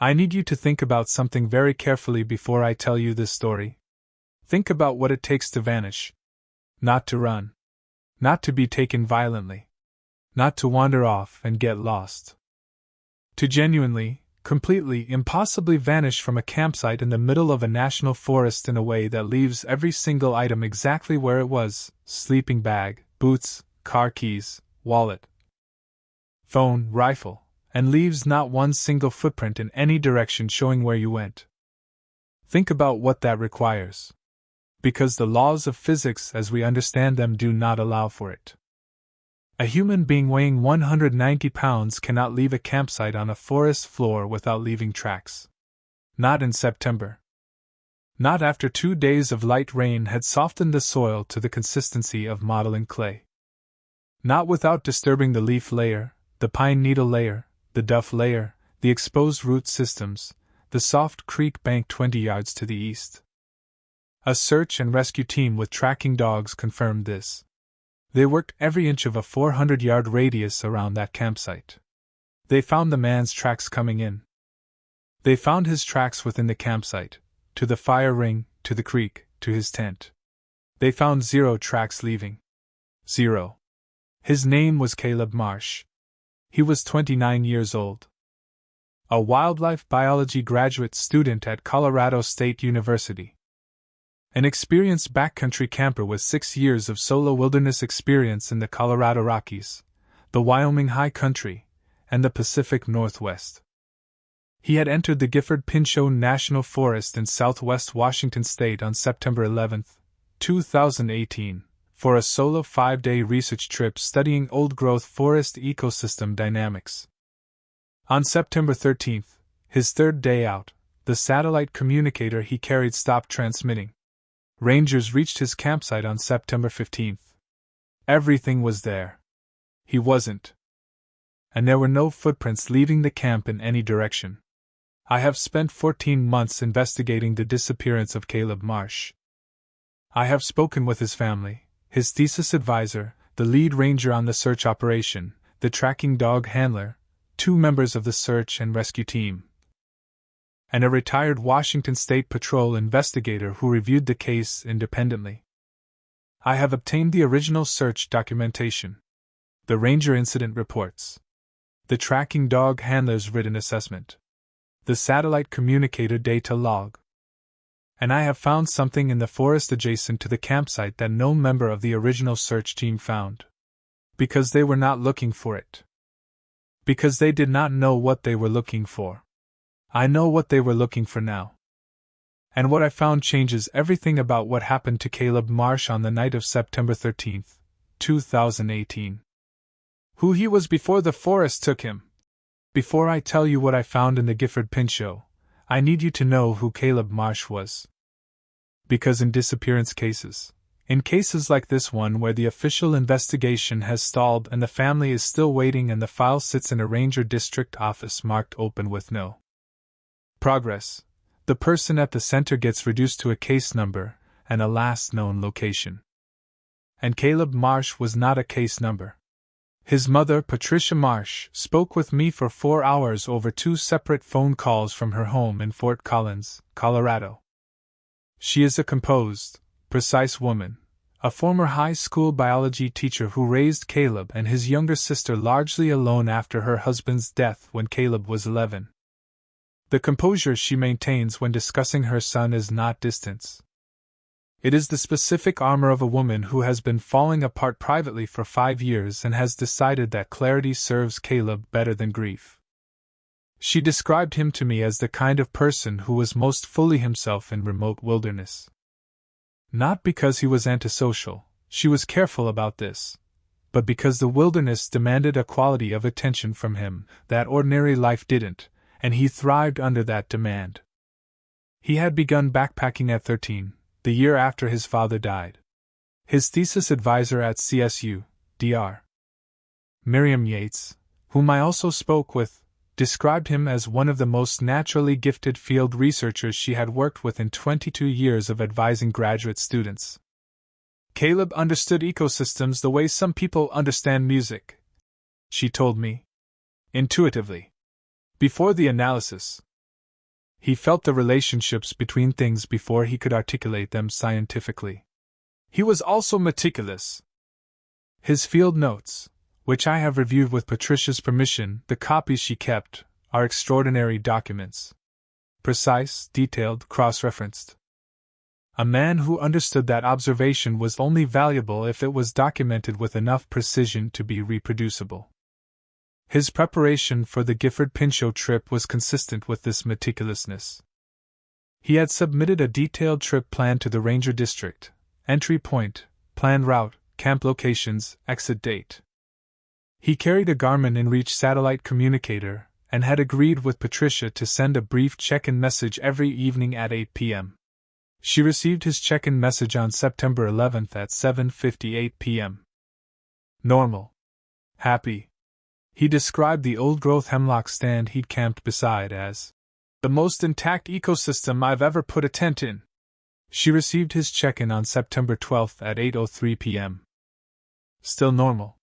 I need you to think about something very carefully before I tell you this story. Think about what it takes to vanish. Not to run. Not to be taken violently. Not to wander off and get lost. To genuinely, completely, impossibly vanish from a campsite in the middle of a national forest in a way that leaves every single item exactly where it was: sleeping bag, boots, car keys, wallet, phone, rifle, and leaves not one single footprint in any direction showing where you went. Think about what that requires. Because the laws of physics as we understand them do not allow for it. A human being weighing 190 pounds cannot leave a campsite on a forest floor without leaving tracks. Not in September. Not after 2 days of light rain had softened the soil to the consistency of modeling clay. Not without disturbing the leaf layer, the pine needle layer, the duff layer, the exposed root systems, the soft creek bank 20 yards to the east. A search and rescue team with tracking dogs confirmed this. They worked every inch of a 400-yard radius around that campsite. They found the man's tracks coming in. They found his tracks within the campsite, to the fire ring, to the creek, to his tent. They found 0 tracks leaving. 0. His name was Caleb Marsh. He was 29 years old. A wildlife biology graduate student at Colorado State University. An experienced backcountry camper with 6 years of solo wilderness experience in the Colorado Rockies, the Wyoming High Country, and the Pacific Northwest. He had entered the Gifford-Pinchot National Forest in southwest Washington state on September 11, 2018, for a solo 5-day research trip studying old-growth forest ecosystem dynamics. On September 13, his third day out, the satellite communicator he carried stopped transmitting. Rangers reached his campsite on September 15. Everything was there. He wasn't. And there were no footprints leaving the camp in any direction. I have spent 14 months investigating the disappearance of Caleb Marsh. I have spoken with his family, his thesis advisor, the lead ranger on the search operation, the tracking dog handler, 2 members of the search and rescue team, and a retired Washington State Patrol investigator who reviewed the case independently. I have obtained the original search documentation, the ranger incident reports, the tracking dog handler's written assessment, the satellite communicator data log. And I have found something in the forest adjacent to the campsite that no member of the original search team found. Because they were not looking for it. Because they did not know what they were looking for. I know what they were looking for now. And what I found changes everything about what happened to Caleb Marsh on the night of September 13, 2018. Who he was before the forest took him. Before I tell you what I found in the Gifford-Pinchot, I need you to know who Caleb Marsh was. Because in disappearance cases, in cases like this one where the official investigation has stalled and the family is still waiting and the file sits in a ranger district office marked open with no progress, the person at the center gets reduced to a case number and a last known location. And Caleb Marsh was not a case number. His mother, Patricia Marsh, spoke with me for 4 hours over 2 separate phone calls from her home in Fort Collins, Colorado. She is a composed, precise woman, a former high school biology teacher who raised Caleb and his younger sister largely alone after her husband's death when Caleb was 11. The composure she maintains when discussing her son is not distance. It is the specific armor of a woman who has been falling apart privately for 5 years and has decided that clarity serves Caleb better than grief. She described him to me as the kind of person who was most fully himself in remote wilderness. Not because he was antisocial, she was careful about this, but because the wilderness demanded a quality of attention from him that ordinary life didn't, and he thrived under that demand. He had begun backpacking at 13, the year after his father died. His thesis advisor at CSU, Dr. Miriam Yates, whom I also spoke with, described him as one of the most naturally gifted field researchers she had worked with in 22 years of advising graduate students. Caleb understood ecosystems the way some people understand music, she told me. Intuitively. Before the analysis. He felt the relationships between things before he could articulate them scientifically. He was also meticulous. His field notes, which I have reviewed with Patricia's permission, the copies she kept, are extraordinary documents. Precise, detailed, cross-referenced. A man who understood that observation was only valuable if it was documented with enough precision to be reproducible. His preparation for the Gifford Pinchot trip was consistent with this meticulousness. He had submitted a detailed trip plan to the Ranger District, entry point, planned route, camp locations, exit date. He carried a Garmin inReach satellite communicator and had agreed with Patricia to send a brief check-in message every evening at 8 p.m. She received his check-in message on September 11th at 7:58 p.m. Normal. Happy. He described the old-growth hemlock stand he'd camped beside as the most intact ecosystem I've ever put a tent in. She received his check-in on September 12th at 8:03 p.m. Still normal.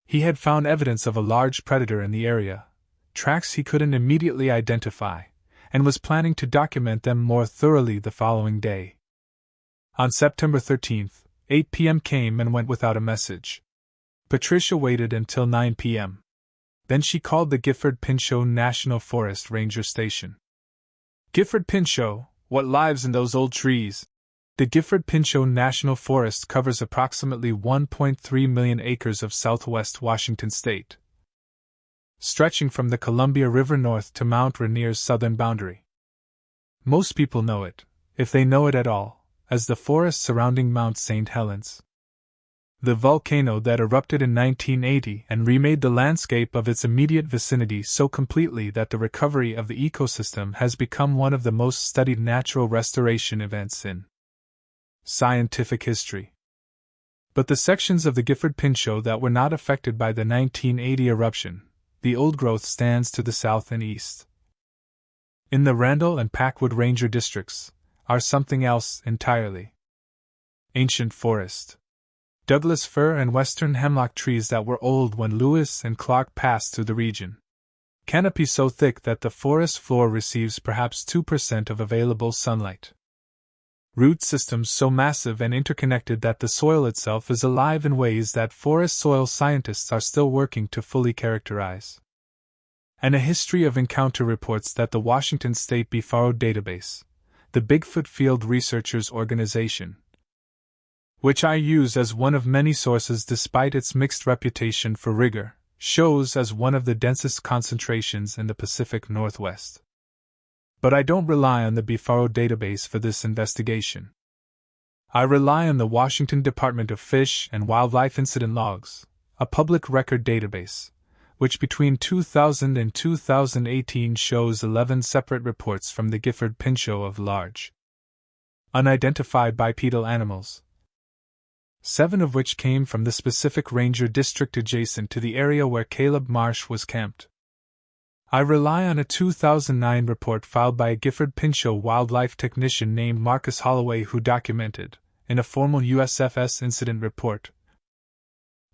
He had found evidence of a large predator in the area, tracks he couldn't immediately identify, and was planning to document them more thoroughly the following day. On September 13th, 8 p.m. came and went without a message. Patricia waited until 9 p.m. Then she called the Gifford Pinchot National Forest Ranger Station. Gifford Pinchot, what lives in those old trees? The Gifford Pinchot National Forest covers approximately 1.3 million acres of southwest Washington state, stretching from the Columbia River north to Mount Rainier's southern boundary. Most people know it, if they know it at all, as the forest surrounding Mount St. Helens. The volcano that erupted in 1980 and remade the landscape of its immediate vicinity so completely that the recovery of the ecosystem has become one of the most studied natural restoration events in scientific history. But the sections of the Gifford Pinchot that were not affected by the 1980 eruption, the old growth, stands to the south and east. In the Randall and Packwood Ranger districts, are something else entirely. Ancient forest. Douglas fir and western hemlock trees that were old when Lewis and Clark passed through the region. Canopy so thick that the forest floor receives perhaps 2% of available sunlight. Root systems so massive and interconnected that the soil itself is alive in ways that forest soil scientists are still working to fully characterize. And a history of encounter reports that the Washington State Beefaro Database, the Bigfoot Field Researchers Organization, which I use as one of many sources despite its mixed reputation for rigor, shows as one of the densest concentrations in the Pacific Northwest. But I don't rely on the Beefaro database for this investigation. I rely on the Washington Department of Fish and Wildlife Incident Logs, a public record database, which between 2000 and 2018 shows 11 separate reports from the Gifford Pinchot of large, unidentified bipedal animals, 7 of which came from the specific ranger district adjacent to the area where Caleb Marsh was camped. I rely on a 2009 report filed by a Gifford Pinchot wildlife technician named Marcus Holloway who documented, in a formal USFS incident report,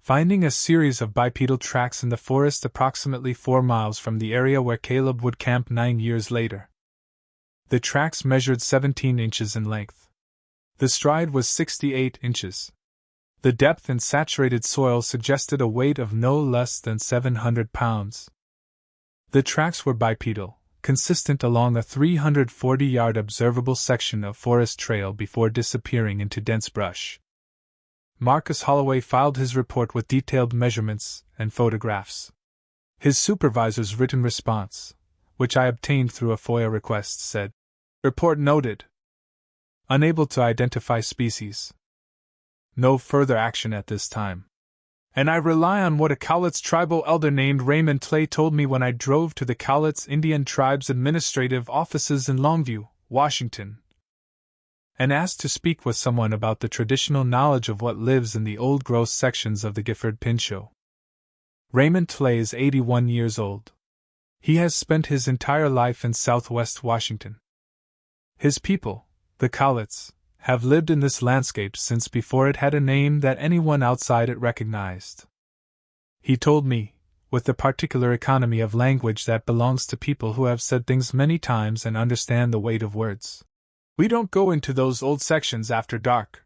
finding a series of bipedal tracks in the forest approximately 4 miles from the area where Caleb would camp 9 years later. The tracks measured 17 inches in length. The stride was 68 inches. The depth in saturated soil suggested a weight of no less than 700 pounds. The tracks were bipedal, consistent along a 340-yard observable section of forest trail before disappearing into dense brush. Marcus Holloway filed his report with detailed measurements and photographs. His supervisor's written response, which I obtained through a FOIA request, said, "Report noted. Unable to identify species. No further action at this time." And I rely on what a Cowlitz tribal elder named Raymond Clay told me when I drove to the Cowlitz Indian Tribe's administrative offices in Longview, Washington, and asked to speak with someone about the traditional knowledge of what lives in the old-growth sections of the Gifford Pinchot. Raymond Clay is 81 years old. He has spent his entire life in southwest Washington. His people, the Cowlitz, have lived in this landscape since before it had a name that anyone outside it recognized. He told me, with the particular economy of language that belongs to people who have said things many times and understand the weight of words. We don't go into those old sections after dark.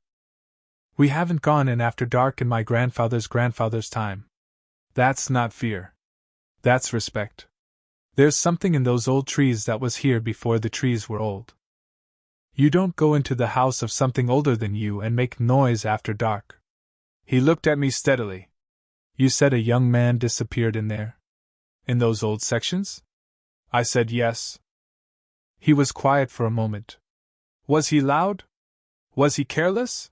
We haven't gone in after dark in my grandfather's time. That's not fear. That's respect. There's something in those old trees that was here before the trees were old. You don't go into the house of something older than you and make noise after dark. He looked at me steadily. You said a young man disappeared in there? In those old sections? I said yes. He was quiet for a moment. Was he loud? Was he careless?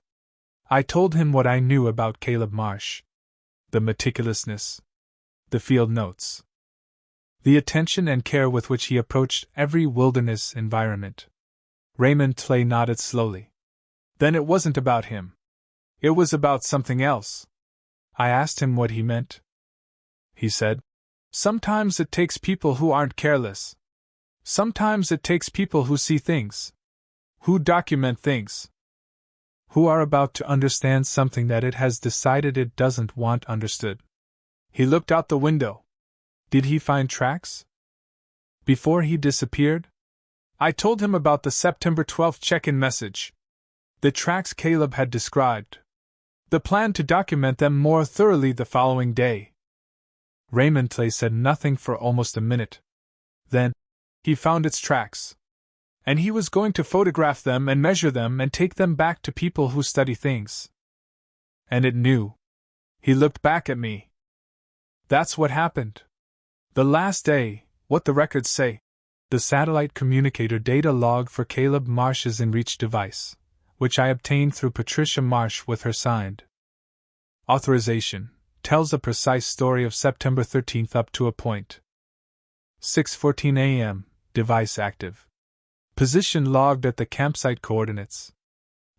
I told him what I knew about Caleb Marsh. The meticulousness. The field notes. The attention and care with which he approached every wilderness environment. Raymond Tlay nodded slowly. Then it wasn't about him. It was about something else. I asked him what he meant. He said, sometimes it takes people who aren't careless. Sometimes it takes people who see things. Who document things. Who are about to understand something that it has decided it doesn't want understood. He looked out the window. Did he find tracks? Before he disappeared? I told him about the September 12th check-in message. The tracks Caleb had described. The plan to document them more thoroughly the following day. Raymond Tlay said nothing for almost a minute. Then, he found its tracks. And he was going to photograph them and measure them and take them back to people who study things. And it knew. He looked back at me. That's what happened. The last day, what the records say. The satellite communicator data log for Caleb Marsh's InReach device, which I obtained through Patricia Marsh with her signed authorization, tells a precise story of September 13th up to a point. 6:14 a.m., device active. Position logged at the campsite coordinates.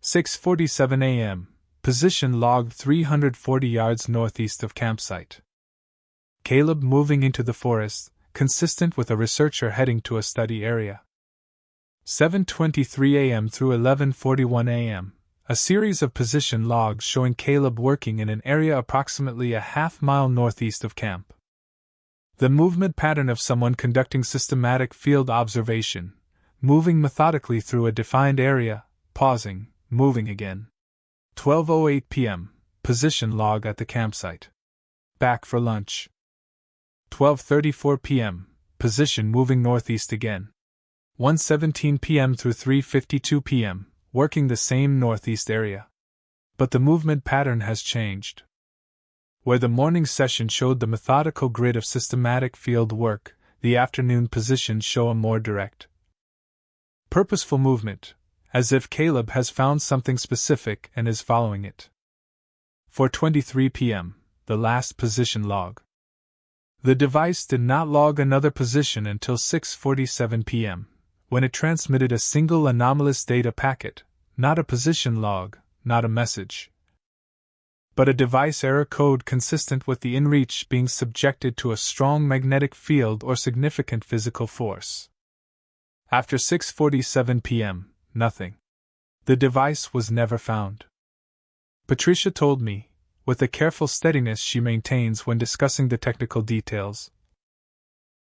6:47 a.m., position logged 340 yards northeast of campsite. Caleb moving into the forest, consistent with a researcher heading to a study area. 7:23 a.m. through 11:41 a.m., a series of position logs showing Caleb working in an area approximately a half-mile northeast of camp. The movement pattern of someone conducting systematic field observation, moving methodically through a defined area, pausing, moving again. 12:08 p.m., position log at the campsite. Back for lunch. 12:34 p.m., position moving northeast again. 1:17 p.m. through 3:52 p.m., working the same northeast area. But the movement pattern has changed. Where the morning session showed the methodical grid of systematic field work, the afternoon positions show a more direct, purposeful movement, as if Caleb has found something specific and is following it. 4:23 p.m., the last position log. The device did not log another position until 6:47 p.m., when it transmitted a single anomalous data packet, not a position log, not a message, but a device error code consistent with the InReach being subjected to a strong magnetic field or significant physical force. After 6:47 p.m., nothing. The device was never found. Patricia told me, with the careful steadiness she maintains when discussing the technical details,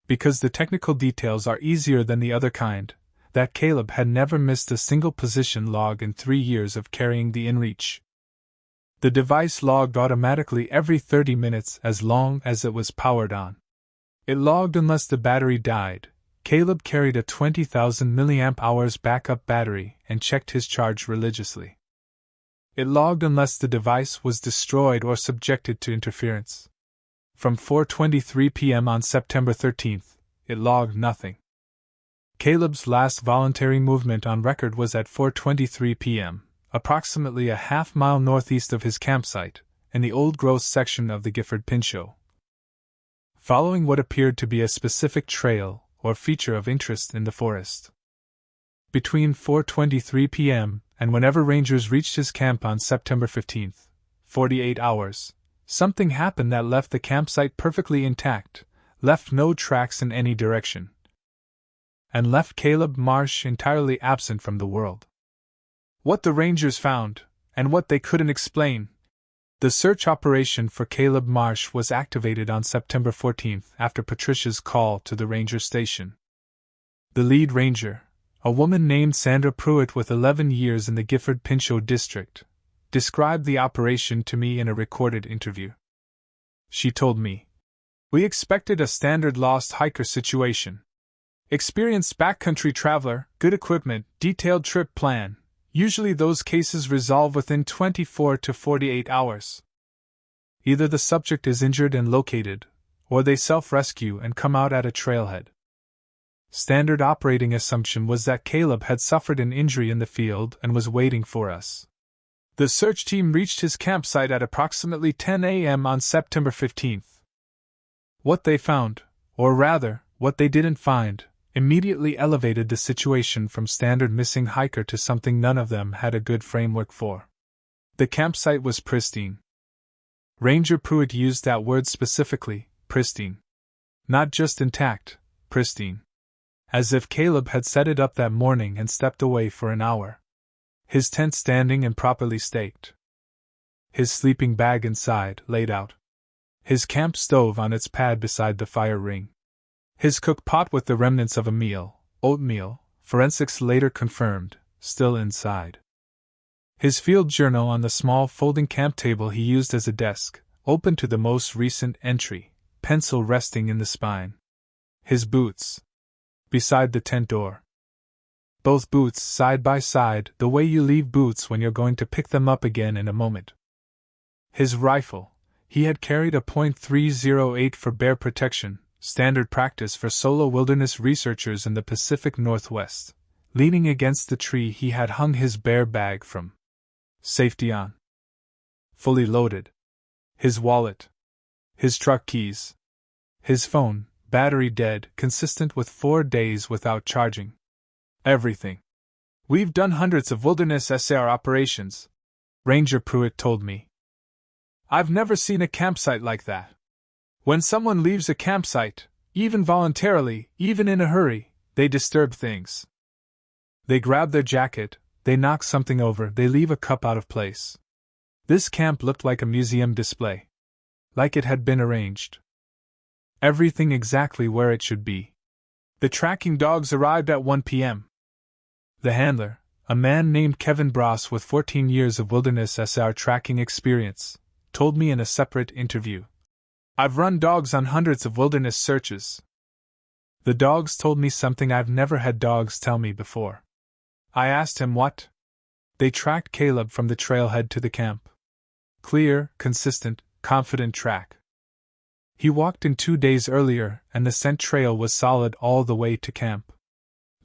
because the technical details are easier than the other kind, that Caleb had never missed a single position log in 3 years of carrying the InReach. The device logged automatically every 30 minutes as long as it was powered on. It logged unless the battery died. Caleb carried a 20,000 mAh backup battery and checked his charge religiously. It logged unless the device was destroyed or subjected to interference. From 4:23 p.m. on September 13th, it logged nothing. Caleb's last voluntary movement on record was at 4:23 p.m., approximately a half-mile northeast of his campsite, in the old-growth section of the Gifford Pinchot. Following what appeared to be a specific trail or feature of interest in the forest. Between 4:23 p.m. and whenever rangers reached his camp on September 15th, 48 hours, something happened that left the campsite perfectly intact, left no tracks in any direction, and left Caleb Marsh entirely absent from the world. What the rangers found, and what they couldn't explain, The search operation for Caleb Marsh was activated on September 14th after Patricia's call to the ranger station. The lead ranger, a woman named Sandra Pruitt with 11 years in the Gifford-Pinchot district, described the operation to me in a recorded interview. She told me, "We expected a standard lost hiker situation. Experienced backcountry traveler, good equipment, detailed trip plan. Usually those cases resolve within 24 to 48 hours. Either the subject is injured and located, or they self-rescue and come out at a trailhead." Standard operating assumption was that Caleb had suffered an injury in the field and was waiting for us. The search team reached his campsite at approximately 10 a.m. on September 15th. What they found, or rather, what they didn't find, immediately elevated the situation from standard missing hiker to something none of them had a good framework for. The campsite was pristine. Ranger Pruitt used that word specifically, pristine. Not just intact, pristine. As if Caleb had set it up that morning and stepped away for an hour. His tent standing and properly staked. His sleeping bag inside, laid out. His camp stove on its pad beside the fire ring. His cook pot with the remnants of a meal, oatmeal, forensics later confirmed, still inside. His field journal on the small folding camp table he used as a desk, open to the most recent entry, pencil resting in the spine. His boots. Beside the tent door. Both boots side by side, the way you leave boots when you're going to pick them up again in a moment. His rifle. He had carried a .308 for bear protection, standard practice for solo wilderness researchers in the Pacific Northwest. Leaning against the tree he had hung his bear bag from. Safety on. Fully loaded. His wallet. His truck keys. His phone, battery dead, consistent with 4 days without charging. Everything. "We've done hundreds of wilderness SAR operations," Ranger Pruitt told me. "I've never seen a campsite like that. When someone leaves a campsite, even voluntarily, even in a hurry, they disturb things. They grab their jacket, they knock something over, they leave a cup out of place. This camp looked like a museum display. Like it had been arranged. Everything exactly where it should be. The tracking dogs arrived at 1 p.m. The handler, a man named Kevin Bross with 14 years of wilderness SR tracking experience, told me in a separate interview. "I've run dogs on hundreds of wilderness searches. The dogs told me something I've never had dogs tell me before." I asked him what. They tracked Caleb from the trailhead to the camp. Clear, consistent, confident track. He walked in 2 days earlier, and the scent trail was solid all the way to camp.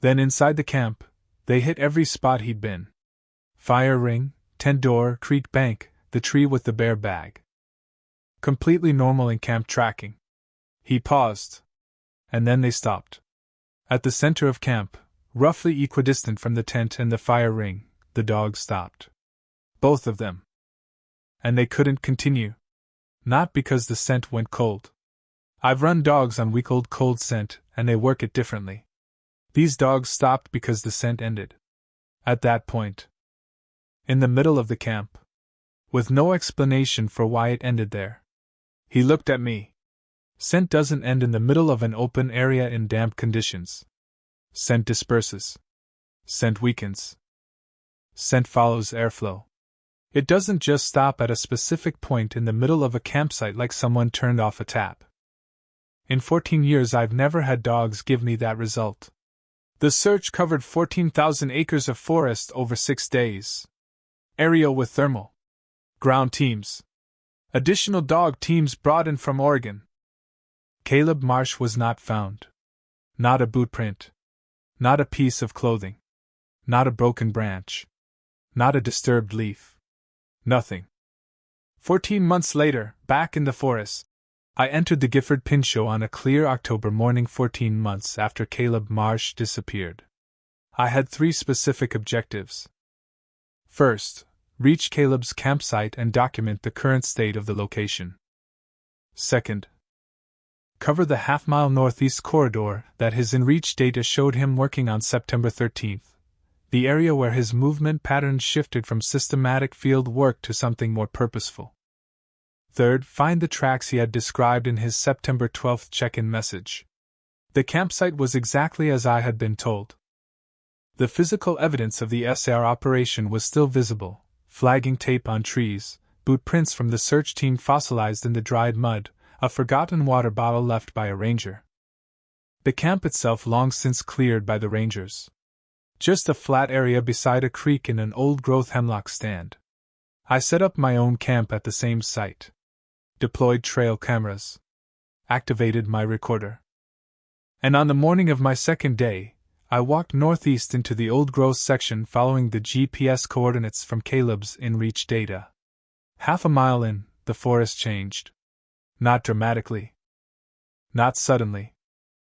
Then inside the camp, they hit every spot he'd been. Fire ring, tent door, creek bank, the tree with the bear bag. Completely normal in camp tracking. He paused. And then they stopped. At the center of camp, roughly equidistant from the tent and the fire ring, the dogs stopped. Both of them. And they couldn't continue. Not because the scent went cold. I've run dogs on week-old cold scent, and they work it differently. These dogs stopped because the scent ended. At that point. In the middle of the camp. With no explanation for why it ended there. He looked at me. Scent doesn't end in the middle of an open area in damp conditions. Scent disperses. Scent weakens. Scent follows airflow. It doesn't just stop at a specific point in the middle of a campsite like someone turned off a tap. In 14 years I've never had dogs give me that result. The search covered 14,000 acres of forest over 6 days. Aerial with thermal. Ground teams. Additional dog teams brought in from Oregon. Caleb Marsh was not found. Not a boot print. Not a piece of clothing. Not a broken branch. Not a disturbed leaf. Nothing. 14 months later, back in the forest, I entered the Gifford-Pinchot on a clear October morning 14 months after Caleb Marsh disappeared. I had 3 specific objectives. First, reach Caleb's campsite and document the current state of the location. Second, cover the half-mile northeast corridor that his in-reach data showed him working on September 13th, the area where his movement patterns shifted from systematic field work to something more purposeful. Third, find the tracks he had described in his September 12th check-in message. The campsite was exactly as I had been told. The physical evidence of the SR operation was still visible: flagging tape on trees, boot prints from the search team fossilized in the dried mud, a forgotten water bottle left by a ranger. The camp itself long since cleared by the rangers. Just a flat area beside a creek in an old-growth hemlock stand. I set up my own camp at the same site. Deployed trail cameras. Activated my recorder. And on the morning of my second day, I walked northeast into the old-growth section following the GPS coordinates from Caleb's in-reach data. Half a mile in, the forest changed. Not dramatically. Not suddenly.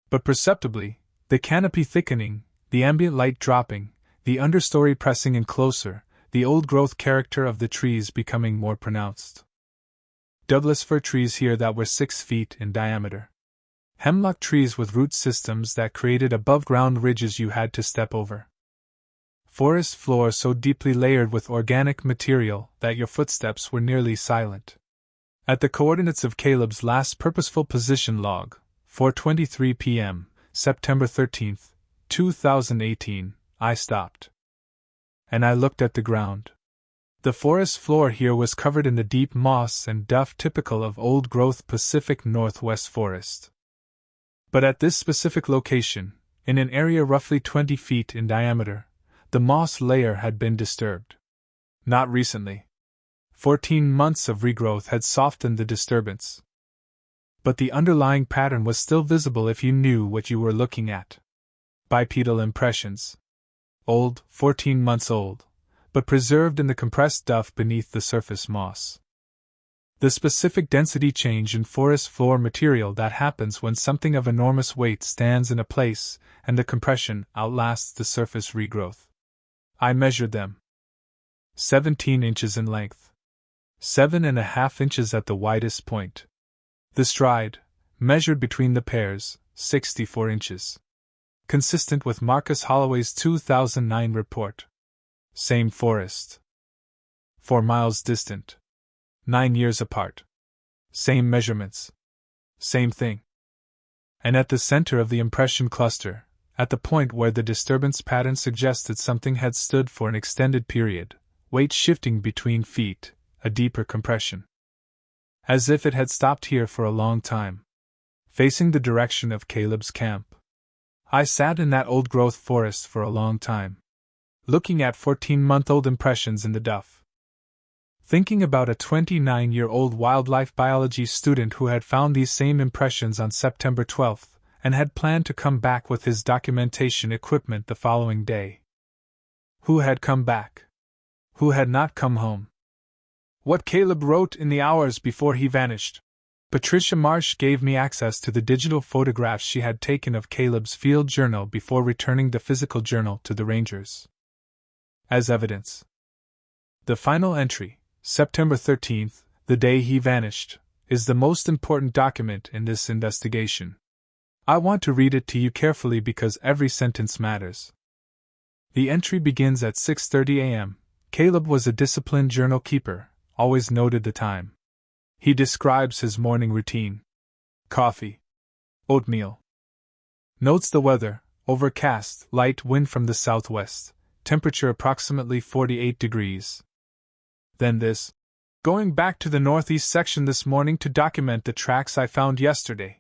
But perceptibly, the canopy thickening, the ambient light dropping, the understory pressing in closer, the old-growth character of the trees becoming more pronounced. Douglas fir trees here that were 6 feet in diameter. Hemlock trees with root systems that created above-ground ridges you had to step over. Forest floor so deeply layered with organic material that your footsteps were nearly silent. At the coordinates of Caleb's last purposeful position log, 4:23 p.m., September 13, 2018, I stopped. And I looked at the ground. The forest floor here was covered in the deep moss and duff typical of old-growth Pacific Northwest forest. But at this specific location, in an area roughly 20 feet in diameter, the moss layer had been disturbed. Not recently. 14 months of regrowth had softened the disturbance. But the underlying pattern was still visible if you knew what you were looking at. Bipedal impressions. Old, 14 months old, but preserved in the compressed duff beneath the surface moss. The specific density change in forest floor material that happens when something of enormous weight stands in a place and the compression outlasts the surface regrowth. I measured them. 17 inches in length. 7.5 inches at the widest point. The stride, measured between the pairs, 64 inches. Consistent with Marcus Holloway's 2009 report. Same forest. 4 miles distant. 9 years apart. Same measurements. Same thing. And at the center of the impression cluster, at the point where the disturbance pattern suggested something had stood for an extended period, weight shifting between feet, a deeper compression. As if it had stopped here for a long time. Facing the direction of Caleb's camp. I sat in that old-growth forest for a long time. Looking at 14-month-old impressions in the duff. Thinking about a 29-year-old wildlife biology student who had found these same impressions on September 12th and had planned to come back with his documentation equipment the following day. Who had come back? Who had not come home? What Caleb wrote in the hours before he vanished. Patricia Marsh gave me access to the digital photographs she had taken of Caleb's field journal before returning the physical journal to the rangers. As evidence. The final entry, September 13th, the day he vanished, is the most important document in this investigation. I want to read it to you carefully because every sentence matters. The entry begins at 6:30 a.m. Caleb was a disciplined journal keeper, always noted the time. He describes his morning routine. Coffee. Oatmeal. Notes the weather, overcast, light wind from the southwest, temperature approximately 48 degrees. Then this. Going back to the northeast section this morning to document the tracks I found yesterday.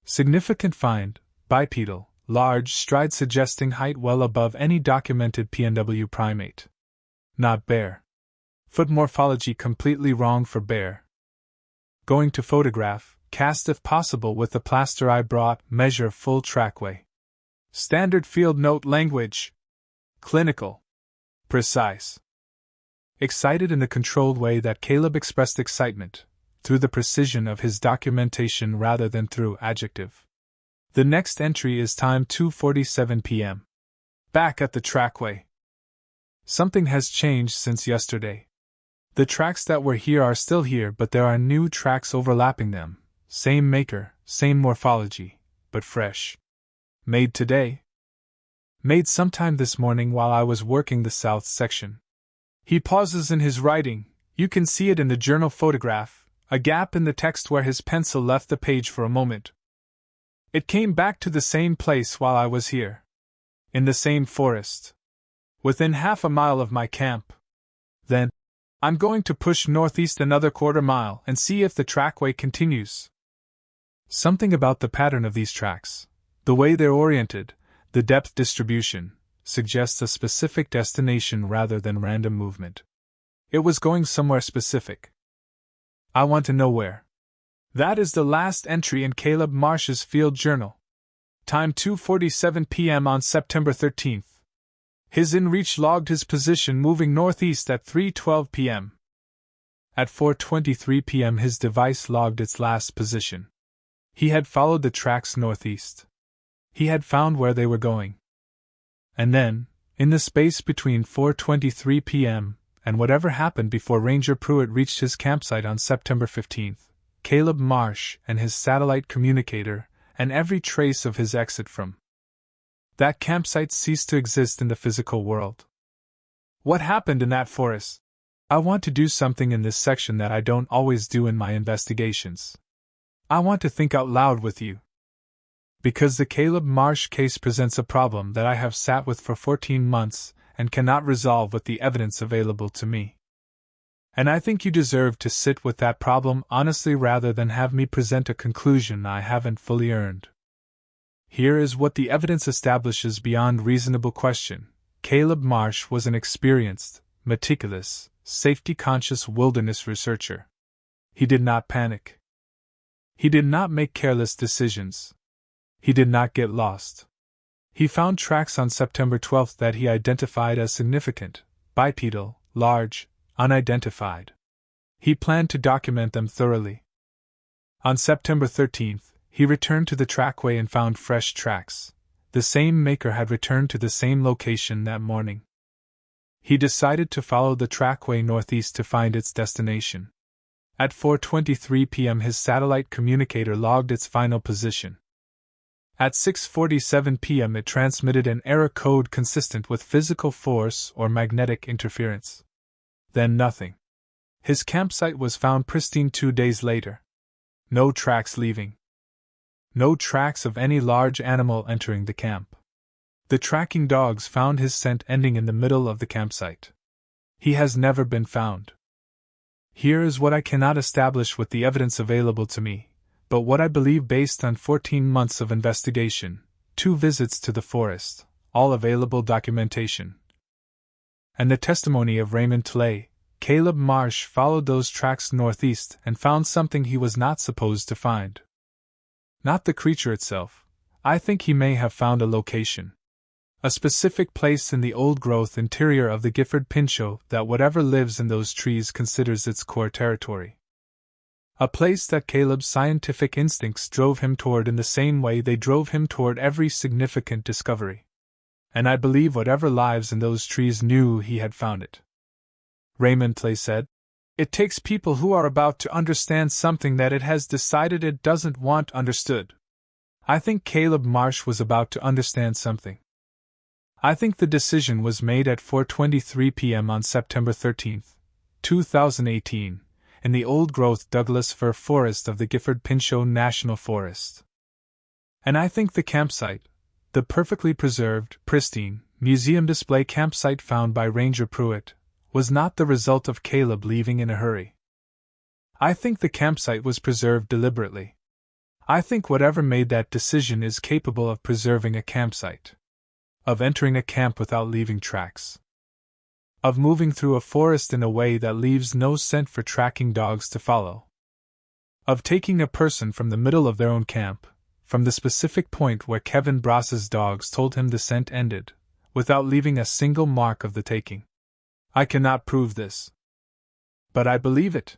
Significant find, bipedal, large stride suggesting height well above any documented PNW primate. Not bear. Foot morphology completely wrong for bear. Going to photograph, cast if possible with the plaster I brought, measure full trackway. Standard field note language. Clinical. Precise. Excited in the controlled way that Caleb expressed excitement, through the precision of his documentation rather than through adjective. The next entry is time 2:47 p.m. Back at the trackway. Something has changed since yesterday. The tracks that were here are still here, but there are new tracks overlapping them. Same maker, same morphology, but fresh. Made today. Made sometime this morning while I was working the south section. He pauses in his writing, you can see it in the journal photograph, A gap in the text where his pencil left the page for a moment. It came back to the same place while I was here. In the same forest. Within half a mile of my camp. Then, I'm going to push northeast another quarter mile and see if the trackway continues. Something about the pattern of these tracks, the way they're oriented, the depth distribution, suggests a specific destination rather than random movement. It was going somewhere specific. I want to know where. That is the last entry in Caleb Marsh's field journal. Time 2:47 p.m. on September 13th. His inReach logged his position moving northeast at 3:12 p.m. At 4:23 p.m. his device logged its last position. He had followed the tracks northeast. He had found where they were going. And then, in the space between 4:23 p.m. and whatever happened before Ranger Pruitt reached his campsite on September 15th, Caleb Marsh and his satellite communicator, and every trace of his exit from that campsite ceased to exist in the physical world. What happened in that forest? I want to do something in this section that I don't always do in my investigations. I want to think out loud with you. Because the Caleb Marsh case presents a problem that I have sat with for 14 months and cannot resolve with the evidence available to me. And I think you deserve to sit with that problem honestly rather than have me present a conclusion I haven't fully earned. Here is what the evidence establishes beyond reasonable question. Caleb Marsh was an experienced, meticulous, safety-conscious wilderness researcher. He did not panic. He did not make careless decisions. He did not get lost. He found tracks on September 12th that he identified as significant, bipedal, large, unidentified. He planned to document them thoroughly. On September 13th, he returned to the trackway and found fresh tracks. The same maker had returned to the same location that morning. He decided to follow the trackway northeast to find its destination. At 4:23 p.m. his satellite communicator logged its final position. At 6:47 p.m. it transmitted an error code consistent with physical force or magnetic interference. Then nothing. His campsite was found pristine 2 days later. No tracks leaving. No tracks of any large animal entering the camp. The tracking dogs found his scent ending in the middle of the campsite. He has never been found. Here is what I cannot establish with the evidence available to me, but what I believe based on 14 months of investigation, 2 visits to the forest, all available documentation, and the testimony of Raymond Tlay. Caleb Marsh followed those tracks northeast and found something he was not supposed to find. Not the creature itself. I think he may have found a location. A specific place in the old-growth interior of the Gifford Pinchot that whatever lives in those trees considers its core territory. A place that Caleb's scientific instincts drove him toward in the same way they drove him toward every significant discovery. And I believe whatever lives in those trees knew he had found it. Raymond Tlay said, "It takes people who are about to understand something that it has decided it doesn't want understood." I think Caleb Marsh was about to understand something. I think the decision was made at 4:23 p.m. on September 13th, 2018, in the old-growth Douglas fir forest of the Gifford Pinchot National Forest. And I think the campsite, the perfectly preserved, pristine, museum display campsite found by Ranger Pruitt, was not the result of Caleb leaving in a hurry. I think the campsite was preserved deliberately. I think whatever made that decision is capable of preserving a campsite. Of entering a camp without leaving tracks. Of moving through a forest in a way that leaves no scent for tracking dogs to follow. Of taking a person from the middle of their own camp, from the specific point where Kevin Bross's dogs told him the scent ended, without leaving a single mark of the taking. I cannot prove this. But I believe it.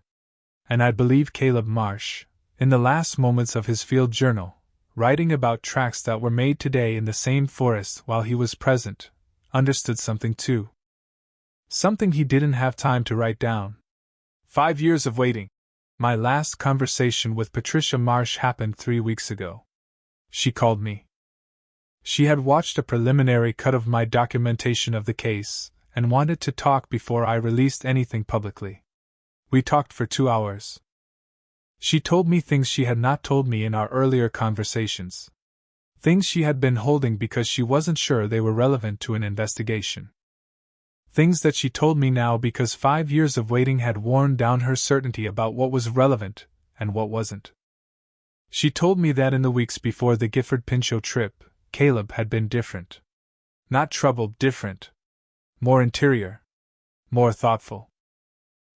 And I believe Caleb Marsh, in the last moments of his field journal, writing about tracks that were made today in the same forest while he was present, understood something too. Something he didn't have time to write down. 5 years of waiting. My last conversation with Patricia Marsh happened 3 weeks ago. She called me. She had watched a preliminary cut of my documentation of the case, and wanted to talk before I released anything publicly. We talked for 2 hours. She told me things she had not told me in our earlier conversations. Things she had been holding because she wasn't sure they were relevant to an investigation. Things that she told me now because 5 years of waiting had worn down her certainty about what was relevant and what wasn't. She told me that in the weeks before the Gifford Pinchot trip, Caleb had been different. Not troubled, different. More interior. More thoughtful.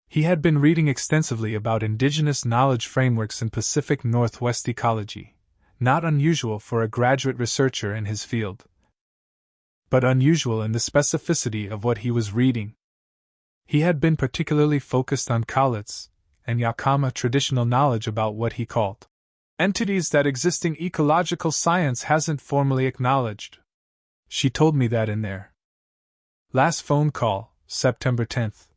He had been reading extensively about indigenous knowledge frameworks in Pacific Northwest ecology, not unusual for a graduate researcher in his field, but unusual in the specificity of what he was reading. He had been particularly focused on Cowlitz and Yakama traditional knowledge about what he called entities that existing ecological science hasn't formally acknowledged. She told me that in their last phone call, September 10th.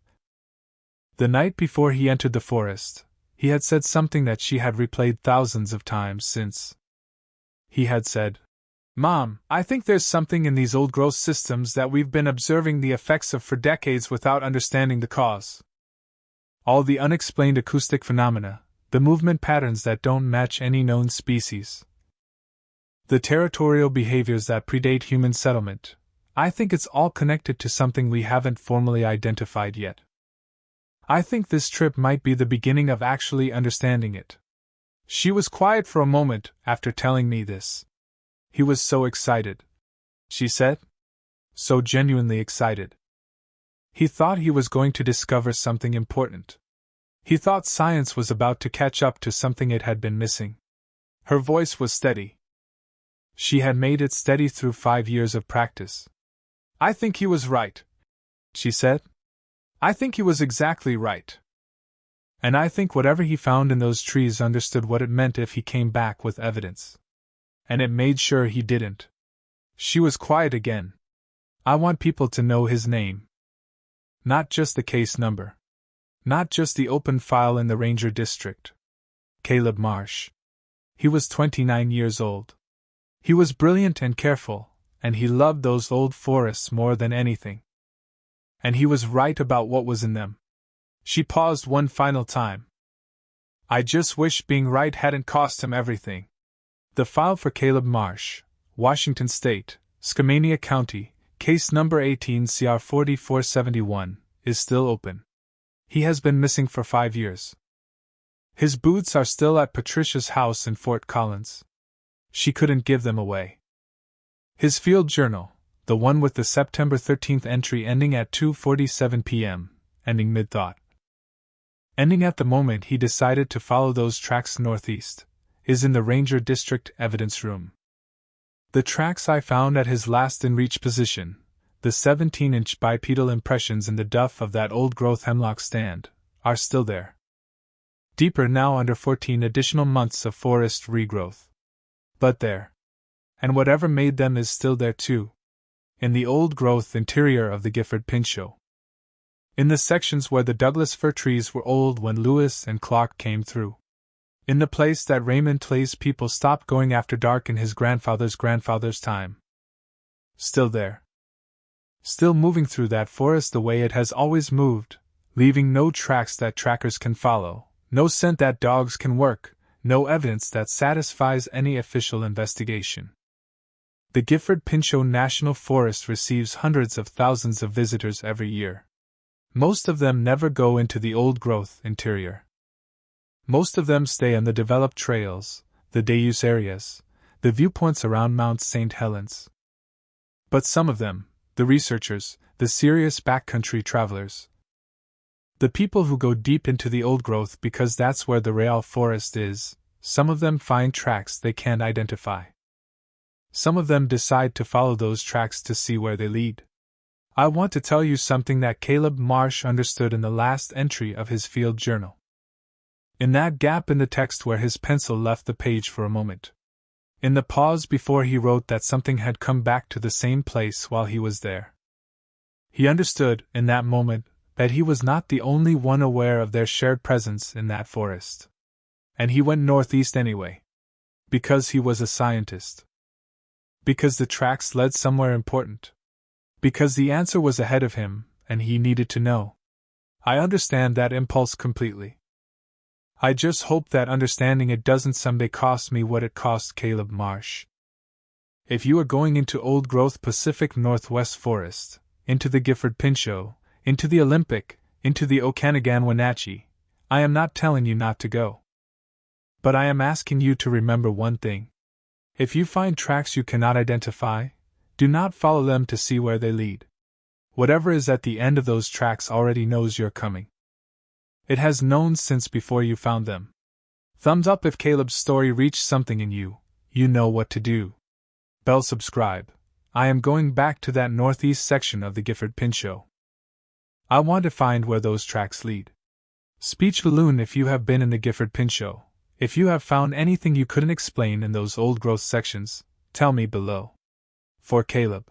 The night before he entered the forest, he had said something that she had replayed thousands of times since. He had said, "Mom, I think there's something in these old growth systems that we've been observing the effects of for decades without understanding the cause. All the unexplained acoustic phenomena, the movement patterns that don't match any known species, the territorial behaviors that predate human settlement. I think it's all connected to something we haven't formally identified yet. I think this trip might be the beginning of actually understanding it." She was quiet for a moment after telling me this. "He was so excited," she said. "So genuinely excited. He thought he was going to discover something important. He thought science was about to catch up to something it had been missing." Her voice was steady. She had made it steady through 5 years of practice. "I think he was right," she said. "I think he was exactly right. And I think whatever he found in those trees understood what it meant if he came back with evidence. And it made sure he didn't." She was quiet again. "I want people to know his name. Not just the case number. Not just the open file in the Ranger District. Caleb Marsh. He was 29 years old. He was brilliant and careful, and he loved those old forests more than anything. And he was right about what was in them." She paused one final time. "I just wish being right hadn't cost him everything." The file for Caleb Marsh, Washington State, Skamania County, case number 18 CR 4471, is still open. He has been missing for 5 years. His boots are still at Patricia's house in Fort Collins. She couldn't give them away. His field journal, the one with the September 13th entry ending at 2:47 p.m., ending mid-thought, ending at the moment he decided to follow those tracks northeast, is in the Ranger District evidence room. The tracks I found at his last in-reach position, the 17-inch bipedal impressions in the duff of that old-growth hemlock stand, are still there. Deeper now under 14 additional months of forest regrowth. But there. And whatever made them is still there too. In the old-growth interior of the Gifford Pinchot. In the sections where the Douglas fir trees were old when Lewis and Clark came through. In the place that Raymond Clay's people stopped going after dark in his grandfather's time. Still there. Still moving through that forest the way it has always moved, leaving no tracks that trackers can follow, no scent that dogs can work, no evidence that satisfies any official investigation. The Gifford Pinchot National Forest receives hundreds of thousands of visitors every year. Most of them never go into the old-growth interior. Most of them stay on the developed trails, the day-use areas, the viewpoints around Mount St. Helens. But some of them, the researchers, the serious backcountry travelers, the people who go deep into the old growth because that's where the real forest is, some of them find tracks they can't identify. Some of them decide to follow those tracks to see where they lead. I want to tell you something that Caleb Marsh understood in the last entry of his field journal. In that gap in the text where his pencil left the page for a moment. In the pause before he wrote that something had come back to the same place while he was there. He understood, in that moment, that he was not the only one aware of their shared presence in that forest. And he went northeast anyway. Because he was a scientist. Because the tracks led somewhere important. Because the answer was ahead of him, and he needed to know. I understand that impulse completely. I just hope that understanding it doesn't someday cost me what it cost Caleb Marsh. If you are going into old growth Pacific Northwest Forest, into the Gifford Pinchot, into the Olympic, into the Okanagan Wenatchee, I am not telling you not to go. But I am asking you to remember one thing. If you find tracks you cannot identify, do not follow them to see where they lead. Whatever is at the end of those tracks already knows you're coming. It has known since before you found them. Thumbs up if Caleb's story reached something in you, you know what to do. Bell subscribe. I am going back to that northeast section of the Gifford Pinchot. I want to find where those tracks lead. Speech balloon if you have been in the Gifford Pinchot. If you have found anything you couldn't explain in those old growth sections, tell me below. For Caleb.